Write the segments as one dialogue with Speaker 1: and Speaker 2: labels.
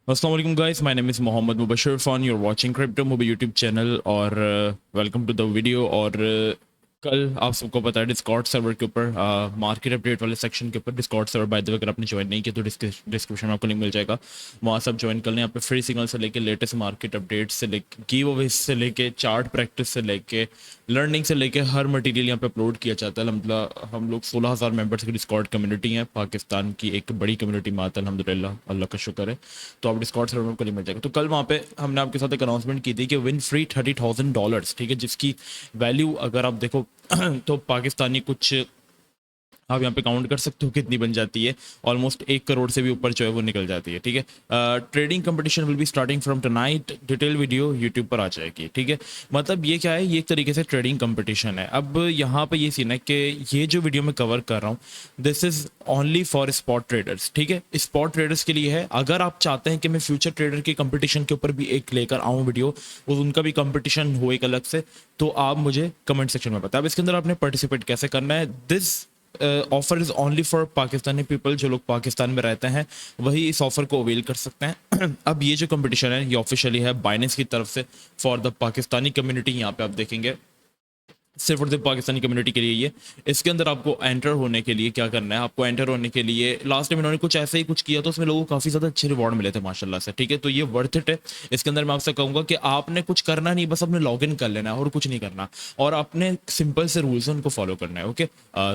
Speaker 1: अस्सलाम वालेकुम guys, my name is Mohammed Mubashar फॉन you're watching Crypto Movie YouTube channel और वेलकम टू द वीडियो। और कल आप सबको पता है डिस्कॉर्ड सर्वर के ऊपर मार्केट अपडेट वाले सेक्शन के ऊपर Discord server by the way अगर आपने ज्वाइन नहीं किया तो डिस्क्रिप्शन में आपको लिंक मिल जाएगा, वहाँ सब ज्वाइन कर लें। यहाँ पे फ्री सिग्नल से लेके लेटेस्ट मार्केट अपडेट से लेके गिव अवेज से लेके चार्ट प्रैक्टिस से लेके लर्निंग से लेके हर मटेरियल यहाँ पे अपलोड किया जाता है। मतलब हम लोग 16,000 मेंबर्स की डिस्कॉर्ड कम्युनिटी है, पाकिस्तान की एक बड़ी कम्युनिटी में आता है अल्हम्दुलिल्लाह, अल्लाह का शुक्र है। तो आप डिस्कॉर्ड सर्वर को मिल जाएगा। तो कल वहाँ पे हमने आपके साथ एक अनाउंसमेंट की थी कि विन फ्री $30,000, ठीक है, जिसकी वैल्यू अगर आप देखो तो पाकिस्तानी कुछ आप यहाँ पे काउंट कर सकते हो कितनी बन जाती है। ऑलमोस्ट 1 करोड़ से भी ऊपर जो है वो निकल जाती है, ठीक है। Trading competition will be starting from tonight, detail video YouTube पर आ जाएगी, ठीक है। मतलब ये क्या है, ये एक तरीके से ट्रेडिंग कंपटीशन है। अब यहाँ पे ये सीन है कि ये जो वीडियो मैं कवर कर रहा हूँ this is only for spot traders, ठीक है। स्पॉट ट्रेडर्स के लिए है। अगर आप चाहते हैं कि मैं फ्यूचर ट्रेडर की कंपटीशन के ऊपर भी एक लेकर आऊँ वीडियो और उनका भी कंपटीशन हो एक अलग से, तो आप मुझे कमेंट सेक्शन में बताएं। अब इसके अंदर आपने पार्टिसिपेट कैसे करना है। This offer is only for Pakistani people, जो लोग पाकिस्तान में रहते हैं वही इस ऑफर को अवेल कर सकते हैं। अब ये जो कंपटीशन है ये ऑफिशियली है बाइनेंस की तरफ से फॉर द पाकिस्तानी कम्युनिटी। यहाँ पे आप देखेंगे सिर्फ और सिर्फ पाकिस्तानी कम्युनिटी के लिए ये। इसके अंदर आपको एंटर होने के लिए क्या करना है, आपको एंटर होने के लिए लास्ट टाइम इन्होंने कुछ ऐसे ही कुछ किया तो उसमें लोगों को काफ़ी ज़्यादा अच्छे रिवॉर्ड मिले थे माशाल्लाह से, ठीक है। तो ये वर्थ इट है। इसके अंदर मैं आपसे कहूँगा कि आपने कुछ करना नहीं, बस अपने लॉग इन कर लेना है और कुछ नहीं करना। और आपने सिंपल से रूल्स हैं उनको फॉलो करना है, ओके।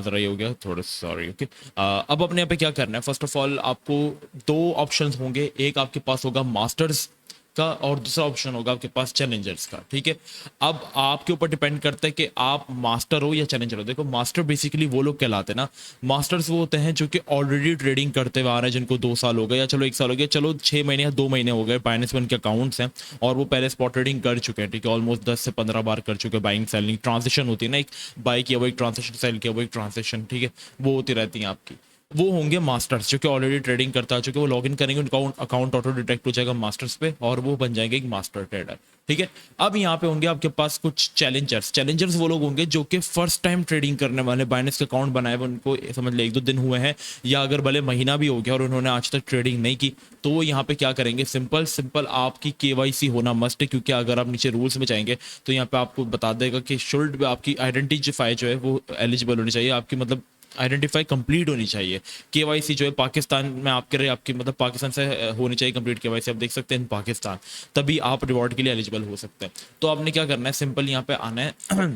Speaker 1: ज़रा ये हो गया थोड़ा सॉरी, ओके। अब अपने यहाँ पे क्या करना है, फर्स्ट ऑफ ऑल आपको दो ऑप्शन होंगे। एक आपके पास होगा मास्टर्स का और दूसरा ऑप्शन होगा आपके पास चैलेंजर्स का, ठीक है। अब आपके ऊपर डिपेंड करता है कि आप मास्टर हो या चैलेंजर हो। देखो मास्टर बेसिकली वो लोग कहलाते हैं ना, मास्टर्स वो होते हैं जो कि ऑलरेडी ट्रेडिंग करते हुए आ रहे हैं, जिनको 2 साल हो गए या चलो 1 साल हो गया, चलो 6 महीने या 2 महीने हो गए बाइनेंस में उनके अकाउंट्स हैं और वो पहले स्पॉट ट्रेडिंग कर चुके हैं, ठीक है। ऑलमोस्ट 10 से 15 बार कर चुके हैं। बाइंग सेलिंग ट्रांजेक्शन होती है ना, एक बाई किया वो एक ट्रांजेक्शन, सेल किया वो एक ट्रांजेक्शन, ठीक है, वो होती रहती है आपकी। वो होंगे मास्टर्स जो कि ऑलरेडी ट्रेडिंग करता है, जो कि वो लॉगिन करेंगे उनका अकाउंट ऑटो डिटेक्ट हो जाएगा मास्टर्स पे और वो बन जाएंगे एक मास्टर ट्रेडर, ठीक है। अब यहाँ पे होंगे आपके पास कुछ चैलेंजर्स। चैलेंजर्स वो लोग होंगे जो कि फर्स्ट टाइम ट्रेडिंग करने वाले, बाइनेंस के अकाउंट बनाए हुए उनको समझ ले 1-2 दिन हुए हैं या अगर भले महीना भी हो गया और उन्होंने आज तक ट्रेडिंग नहीं की, तो वो यहाँ पे क्या करेंगे, सिंपल सिंपल आपकी केवाईसी होना मस्ट है। क्योंकि अगर आप नीचे रूल्स में जाएंगे तो यहाँ पे आपको बता देगा कि शुड आपकी आइडेंटिफाई जो है वो एलिजिबल होनी चाहिए, आपकी मतलब आइडेंटिफाई कंप्लीट होनी चाहिए। केवाईसी जो है पाकिस्तान में आपके रहे, आपकी मतलब पाकिस्तान से होनी चाहिए कंप्लीट केवाईसी। आप देख सकते हैं पाकिस्तान, तभी आप रिवॉर्ड के लिए एलिजिबल हो सकते हैं। तो आपने क्या करना है, सिंपल यहाँ पे आना है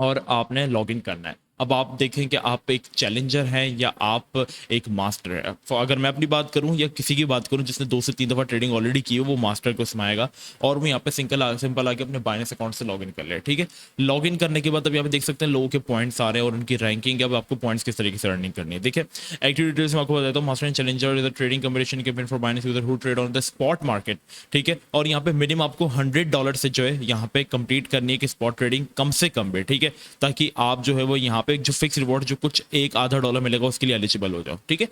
Speaker 1: और आपने लॉगिन करना है। अब आप देखें कि आप एक चैलेंजर हैं या आप एक मास्टर है। अगर मैं अपनी बात करूं या किसी की बात करूं जिसने 2 से 3 दफ़ा ट्रेडिंग ऑलरेडी की है, वो मास्टर को समाएगा और वो यहाँ पे सिंपल आके अपने बाइनेंस अकाउंट से लॉगिन कर ले, ठीक है। लॉगिन करने के बाद अब यहाँ पे देख सकते हैं लोगों के पॉइंट्स आ रहे हैं और उनकी रैंकिंग। अब आपको पॉइंट्स किस तरीके से अर्निंग करनी है, देखिए एक्टिव डिटेल्स में आपको बताता हूँ। Master and challenger is a trading combination campaign for Binance user who trade on the spot market, ठीक है। और यहाँ पे मिनिमम आपको $100 से जो है यहाँ पे कंप्लीट करनी है कि स्पॉट ट्रेडिंग कम से कम भी, ठीक है, ताकि आप जो है वो यहाँ पे जो फिक्स रिवॉर्ड जो कुछ $1-आधा मिलेगा उसके लिए एलिजिबल हो जाओ, ठीक है।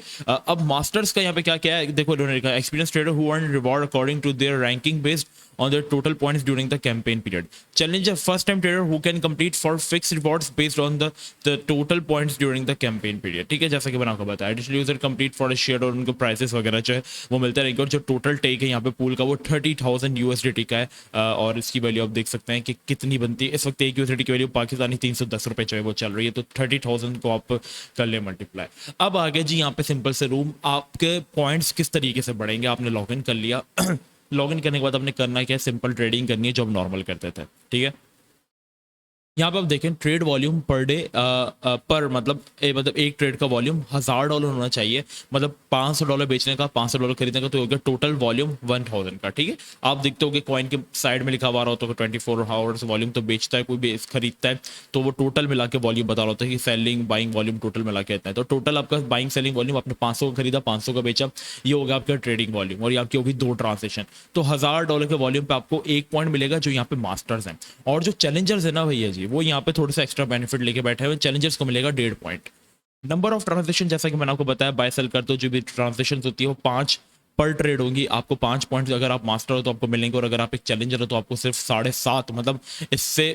Speaker 1: अब मास्टर्स का यहाँ पे क्या क्या है, देखो experience trader who earn reward according to their ranking based on their total points during the campaign period. Challenger, first time trader who can complete for fixed rewards based on the total points during the campaign period, ठीक है, जैसा कि मैंने आपको बताया। Additional user complete for a share और उनको prices वगैरह जो है वो मिलते रहेंगे। और जो टोटल टेक है यहाँ पे पूल का वो 30,000 USDT का है। और इसकी वैल्यू आप देख सकते हैं कि कितनी बनती है। इस वक्त एक USDT की वैल्यू पाकिस्तानी 310 रुपये जो है वो चल रही है। तो 30,000 को आप कर ले मल्टीप्लाई। अब आगे जी यहाँ पे सिंपल से रूम, आपके पॉइंट्स किस तरीके से बढ़ेंगे। आपने लॉग इन कर लिया लॉगिन करने के बाद आपने करना क्या है, सिंपल ट्रेडिंग करनी है जो हम नॉर्मल करते थे, ठीक है। यहाँ पे आप देखें ट्रेड वॉल्यूम पर डे पर मतलब एक ट्रेड का वॉल्यूम $1,000 होना चाहिए। मतलब $500 बेचने का, $500 खरीदने का, तो हो गया टोटल वॉल्यूम 1,000 का, ठीक है। आप देखते हो कि कॉइन के साइड में लिखा हुआ रहा होता है 24 आवर्स वॉल्यूम, तो बेचता है कोई बेच खरीदता है तो वो टोटल मिला के वॉल्यूम बता रहा होता है कि सेलिंग बाइंग वॉल्यूम टोटल मिला के इतना है। तो टोटल आपका बाइंग सेलिंग वॉल्यूम आपने 500 का खरीदा, 500 का बेचा, ये होगा आपका ट्रेडिंग वॉल्यूम। और ये आपकी होगी 2 ट्रांजेक्शन। तो $1,000 के वॉल्यूम पे आपको 1 पॉइंट मिलेगा जो यहाँ पे मास्टर्स हैं। और जो चैलेंजर्स है ना भैया जी, वो यहाँ पे थोड़े से एक्स्ट्रा बेनिफिट लेके बैठे हुए। चैलेंजर्स को मिलेगा 1.5 पॉइंट। नंबर ऑफ ट्रांजेक्शन, जैसा कि मैंने आपको बताया बाय सेल करते हो जो भी ट्रांजेक्शन होती है वो 5 पर ट्रेड होंगी। आपको 5 पॉइंट अगर आप मास्टर हो तो आपको मिलेंगे और अगर आप एक चैलेंजर हो तो आपको सिर्फ 7.5, मतलब इससे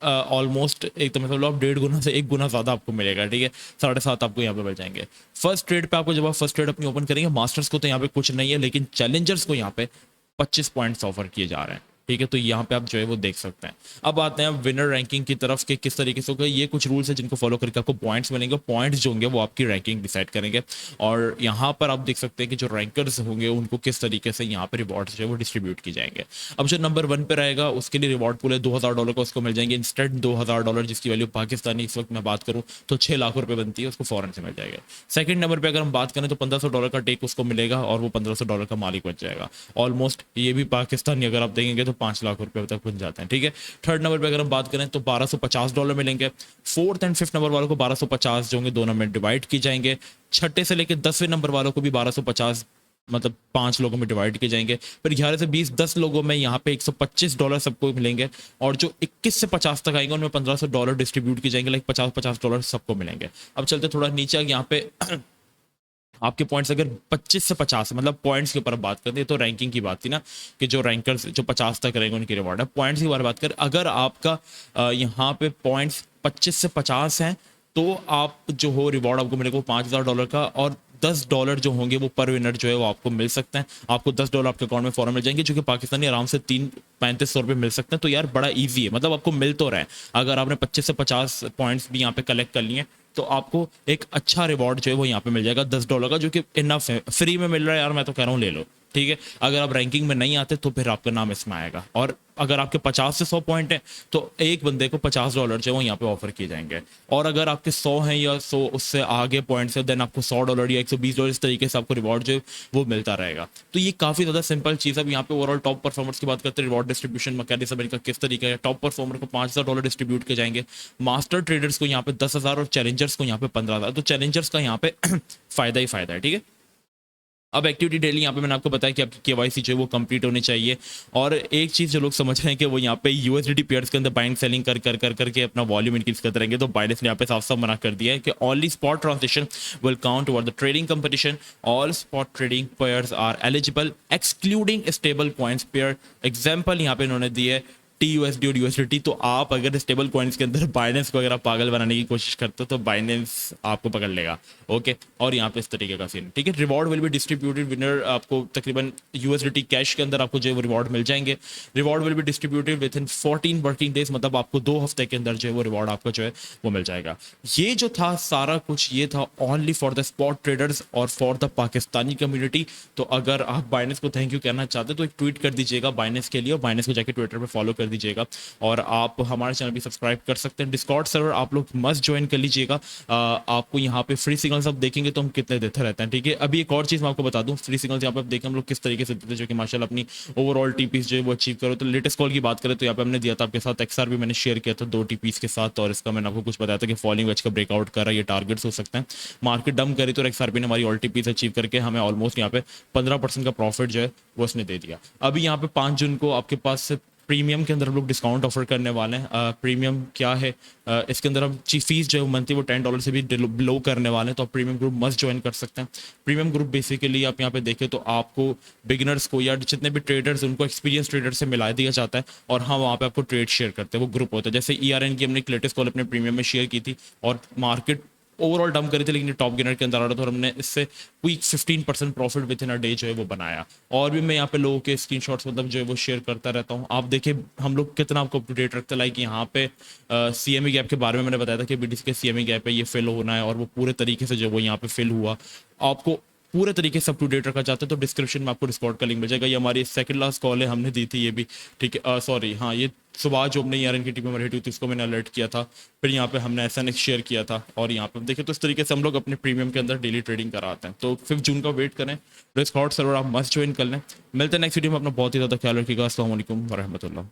Speaker 1: ऑलमोस्ट एक तो मतलब आप 1.5 गुना से 1 गुना ज़्यादा आपको मिलेगा, ठीक है। 7.5 आपको यहाँ पे मिल जाएंगे। फर्स्ट ट्रेड पे आपको, जब आप फर्स्ट ट्रेड अपनी ओपन करेंगे, मास्टर्स को तो यहाँ पे कुछ नहीं है, लेकिन चैलेंजर्स को यहाँ पे 25 पॉइंट्स ऑफर किए जा रहे हैं, ठीक है। तो यहाँ पे आप जो है वो देख सकते हैं। अब आते हैं विनर रैंकिंग की तरफ के किस तरीके से होगा। ये कुछ रूल्स है जिनको फॉलो करके आपको पॉइंट्स मिलेंगे। पॉइंट्स जो होंगे वो आपकी रैंकिंग डिसाइड करेंगे, और यहाँ पर आप देख सकते हैं कि जो रैंकर्स होंगे उनको किस तरीके से यहाँ पे रिवॉर्ड्स जो है वो डिस्ट्रीब्यूट की जाएंगे। अब जो नंबर 1 पे रहेगा उसके लिए रिवॉर्ड पूल है $2000 का, उसको मिल जाएंगे इंस्टेंट $2000, जिसकी वैल्यू पाकिस्तानी इस वक्त मैं बात करूँ तो 6 लाख रुपए बनती है, उसको फॉरन से मिल जाएगा। सेकंड नंबर पे अगर हम बात करें तो $1500 का टेक उसको मिलेगा, और वो $1500 का मालिक बन जाएगा। ऑलमोस्ट ये भी पाकिस्तानी अगर आप देखेंगे तो 5 लाख रुपए तक बन जाते हैं, ठीक है। थर्ड नंबर पे अगर हम बात करें तो $1250 मिलेंगे। फोर्थ एंड फिफ्थ नंबर वालों को 1250 जो होंगे दोनों में डिवाइड की जाएंगे। छठे से लेकर 10वें नंबर वालों को भी 1250 मतलब 5 लोगों में डिवाइड किए जाएंगे। फिर 11 से 20 10 लोगों में यहाँ पे $125 सबको मिलेंगे, और जो 21 से 50 तक आएंगे उनमें $1500 डिस्ट्रीब्यूट किए जाएंगे, लाइक $50 सबको मिलेंगे। अब चलते थोड़ा नीचे यहाँ पे आपके पॉइंट्स अगर 25 से 50 मतलब पॉइंट्स के ऊपर बात करते हैं, तो रैंकिंग की बात थी ना कि जो रैंकर्स जो 50 तक रहेंगे उनकी रिवॉर्ड है। पॉइंट्स की बात करें, अगर आपका यहाँ पे पॉइंट्स 25 से 50 हैं तो आप जो हो रिवॉर्ड आपको मिलेगा $5000 का, और $10 जो होंगे वो पर विनर जो है वो आपको मिल सकते हैं। आपको $10 आपके अकाउंट में फौरन मिल जाएंगे, जो कि पाकिस्तानी आराम से 3500 रुपये मिल सकते हैं। तो यार बड़ा इजी है, मतलब आपको मिल तो रहा है। अगर आपने 25 से 50 पॉइंट्स भी यहाँ पे कलेक्ट कर लिए तो आपको एक अच्छा रिवॉर्ड जो है वो यहाँ पे मिल जाएगा $10 का, जो कि इनफ है, फ्री में मिल रहा है यार, मैं तो कह रहा हूँ ले लो, ठीक है। अगर आप रैंकिंग में नहीं आते तो फिर आपका नाम इसमें आएगा। और अगर आपके 50 से 100 पॉइंट है तो एक बंदे को $50 जो है वो यहाँ पे ऑफर किए जाएंगे। और अगर आपके 100 हैं या 100 उससे आगे पॉइंट्स है, देन आपको $100 या $120 इस तरीके से आपको रिवॉर्ड जो है वो मिलता रहेगा। तो ये काफ़ी ज़्यादा सिंपल चीज़ है। अब यहाँ पे ओवरऑल टॉप परफॉर्मर्स की बात करते हैं, रिवॉर्ड डिस्ट्रीब्यूशन मैकेनिज्म इनका किस तरीके है। टॉप परफॉर्मर को $5000 डिस्ट्रीब्यूट किए जाएंगे, मास्टर ट्रेडर्स को यहाँ पे 10,000 और चैलेंजर्स को यहाँ पे 15,000। तो चैलेंजर्स का यहाँ पे फायदा ही फायदा है, ठीक है। अब एक्टिविटी डेली यहाँ पे मैंने आपको बताया कि आपकी केवाईसी जो है वो कंप्लीट होनी चाहिए। और एक चीज़ जो लोग समझ रहे हैं कि वो यहाँ पे यूएसडीटी पेयर्स के अंदर बाइंग सेलिंग कर करके अपना वॉल्यूम इंक्रीज करते रहेंगे, तो बाइनेंस ने यहाँ पे साफ साफ मना कर दिया है कि only spot transaction will count over the trading competition. All spot trading pairs are eligible excluding stable coins pair. Example यहाँ पे इन्होंने दिए TUSD और USDT। तो आप अगर स्टेबल कॉइन्स के अंदर बाइनेंस को अगर आप पागल बनाने की कोशिश करते हो तो बाइनेंस आपको पकड़ लेगा, ओके। और यहाँ पे इस तरीके का सीन, ठीक है। Reward will be distributed winner, आपको तकरीबन USDT कैश के अंदर आपको जो है वो रिवॉर्ड मिल जाएंगे। Reward will be distributed with in 14 working days, मतलब आपको 2 हफ्ते के अंदर जो है वो रिवॉर्ड आपको जो है वो मिल जाएगा। ये जो था सारा कुछ ये था only for the spot traders और फॉर द पाकिस्तानी कम्युनिटी। तो अगर आप बाइनेंस को थैंक यू कहना चाहते हो तो एक ट्वीट कर दीजिएगा बाइनेंस के लिए, और बाइनेंस को जाकर ट्विटर पर फॉलो कर दीजिएगा। और आप हमारे चैनल भी सब्सक्राइब कर सकते हैं। डिस्कॉर्ड सर्वर आप लोग मस्ट ज्वाइन कर लीजिएगा। आपको यहाँ पे फ्री सिग्नल्स आप देखेंगे तो हम कितने देते रहते हैं, ठीक है। अभी एक और चीज़ मैं आपको बता दूं, फ्री सिग्नल्स यहाँ पे आप देखें हम लोग किस तरीके से देते हैं, जो कि माशाल्लाह अपनी ओवरऑल टीपीस जो है वो अचीव करो। तो लेटेस्ट कॉल की बात करें तो यहाँ पे हमने दिया था आपके साथ XR भी मैंने शेयर किया था 2 टीपीस के साथ, और इसका मैंने आपको कुछ बताया था कि फॉलोइंग वेज का ब्रेकआउट कर रहा है, ये टारगेट्स हो सकते हैं। मार्केट डंप करी तो XRP ने हमारी ऑल टीपीस अचीव करके हमें ऑलमोस्ट यहाँ पे 15% का प्रॉफिट जो है वो उसने दे दिया। अभी यहाँ पे 5 जून को आपके पास प्रीमियम के अंदर हम लोग डिस्काउंट ऑफर करने वाले हैं। प्रीमियम क्या है, इसके अंदर हम फीस जो है मंथली वो $10 से भी लो करने वाले हैं। तो आप प्रीमियम ग्रुप मस्ट ज्वाइन कर सकते हैं। प्रीमियम ग्रुप बेसिकली आप यहाँ पे देखें तो आपको बिगिनर्स को या जितने भी ट्रेडर्स उनको एक्सपीरियंस ट्रेडर से मिला दिया जाता है, और हाँ वहाँ पे आपको ट्रेड शेयर करते हैं, वो ग्रुप होता है। जैसे ERN की हमने लेटेस्ट कॉल अपने प्रीमियम में शेयर की थी, और मार्केट ओवरऑल डंप करी थी, लेकिन ये टॉप गेनर के अंदर आ रहा था और हमने इससे quick 15% profit with in a day जो है वो बनाया। और भी मैं यहाँ पे लोगों के स्क्रीनशॉट्स मतलब जो है वो शेयर करता रहता हूँ। आप देखिए हम लोग कितना आपको अप टू डेट रखते हैं। लाइक यहाँ पे CME गैप के बारे में मैंने बताया था कि BTC के CME गैप है, ये फिल होना है, और वो पूरे तरीके से जो वो यहाँ पे फिल हुआ। आपको पूरे तरीके से अप टू डेट रखा चाहते हैं तो डिस्क्रिप्शन में आपको डिस्कॉर्ड का लिंक मिल जाएगा। ये हमारी सेकंड लास्ट कॉल है, हमने दी थी ये भी, ठीक है। सॉरी हाँ, ये सुबह जो हमने ERN की टीम में हिट हुई थी उसको मैंने अलर्ट किया था, फिर यहाँ पे हमने SNX शेयर किया था, और यहाँ पे देखिए तो इस तरीके से हम लोग अपने प्रीमियम के अंदर डेली ट्रेडिंग कराते हैं। तो 5 जून का वेट करें, डिस्कॉर्ड सर्वर आप मस्ट ज्वाइन कर लें। मिलते हैं नेक्स्ट वीडियो में, अपना बहुत ही ज़्यादा ख्याल रखिएगा। अस्सलाम वालेकुम वरहमतुल्लाह।